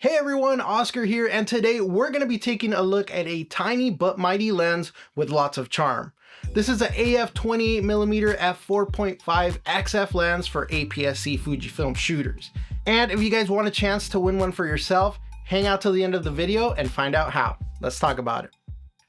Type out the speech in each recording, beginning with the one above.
Hey everyone, Oscar here, and today we're going to be taking a look at a tiny but mighty lens with lots of charm. This is an AF 28mm f4.5 XF lens for APS-C Fujifilm shooters. And if you guys want a chance to win one for yourself, hang out till the end of the video and find out how. Let's talk about it.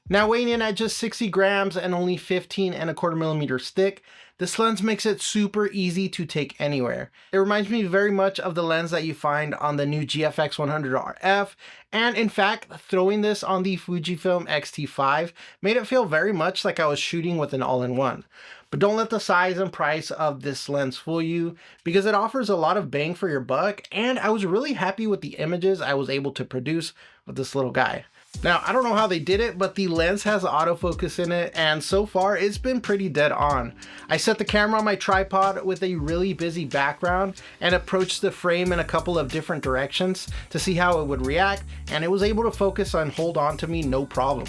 Now, weighing in at just 60 grams and only 15.25mm thick, this lens makes it super easy to take anywhere. It reminds me very much of the lens that you find on the new GFX 100RF, and in fact, throwing this on the Fujifilm X-T5 made it feel very much like I was shooting with an all-in-one. But don't let the size and price of this lens fool you, because it offers a lot of bang for your buck, and I was really happy with the images I was able to produce with this little guy. Now, I don't know how they did it, but the lens has autofocus in it, and so far it's been pretty dead on. I set the camera on my tripod with a really busy background and approached the frame in a couple of different directions to see how it would react, and it was able to focus and hold on to me no problem.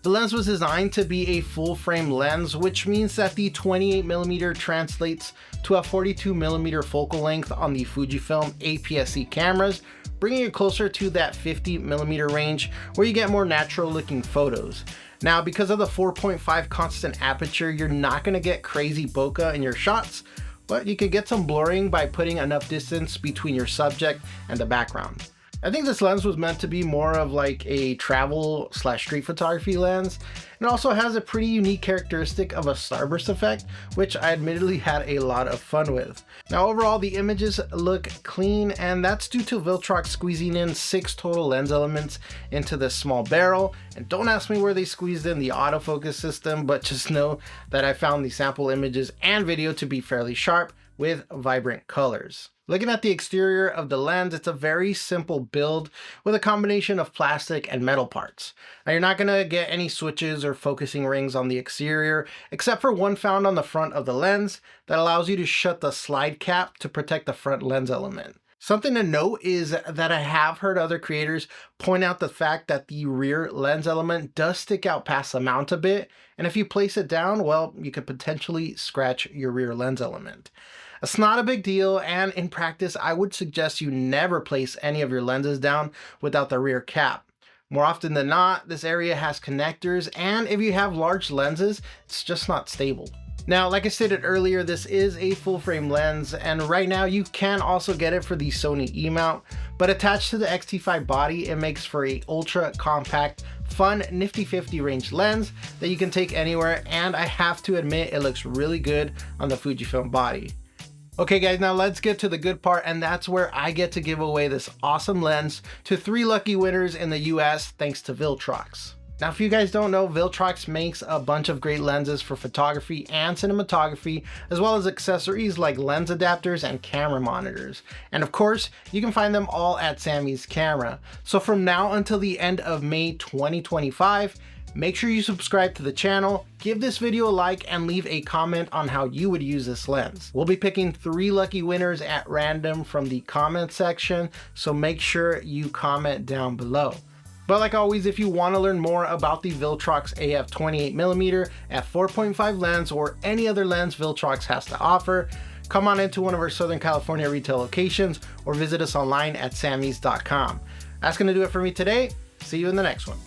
The lens was designed to be a full frame lens, which means that the 28mm translates to a 42mm focal length on the Fujifilm APS-C cameras, bringing it closer to that 50mm range where you get more natural looking photos. Now, because of the 4.5 constant aperture, you're not going to get crazy bokeh in your shots, but you can get some blurring by putting enough distance between your subject and the background. I think this lens was meant to be more of like a travel / street photography lens. It also has a pretty unique characteristic of a starburst effect, which I admittedly had a lot of fun with. Now overall, the images look clean, and that's due to Viltrox squeezing in 6 total lens elements into this small barrel. And don't ask me where they squeezed in the autofocus system, but just know that I found the sample images and video to be fairly sharp with vibrant colors. Looking at the exterior of the lens, it's a very simple build with a combination of plastic and metal parts. Now, you're not going to get any switches or focusing rings on the exterior, except for one found on the front of the lens that allows you to shut the slide cap to protect the front lens element. Something to note is that I have heard other creators point out the fact that the rear lens element does stick out past the mount a bit, and if you place it down, well, you could potentially scratch your rear lens element. It's not a big deal, and in practice, I would suggest you never place any of your lenses down without the rear cap. More often than not, this area has connectors, and if you have large lenses, it's just not stable. Now, like I stated earlier, this is a full frame lens, and right now you can also get it for the Sony E-Mount, but attached to the X-T5 body, it makes for a ultra compact, fun, nifty 50 range lens that you can take anywhere, and I have to admit, it looks really good on the Fujifilm body. Okay guys, now let's get to the good part, and that's where I get to give away this awesome lens to 3 lucky winners in the US thanks to Viltrox. Now, if you guys don't know, Viltrox makes a bunch of great lenses for photography and cinematography, as well as accessories like lens adapters and camera monitors. And of course, you can find them all at Samy's Camera. So from now until the end of May 2025, make sure you subscribe to the channel, give this video a like, and leave a comment on how you would use this lens. We'll be picking 3 lucky winners at random from the comment section, so make sure you comment down below. But like always, if you want to learn more about the Viltrox AF 28mm f4.5 lens or any other lens Viltrox has to offer, come on into one of our Southern California retail locations or visit us online at samys.com. That's going to do it for me today. See you in the next one.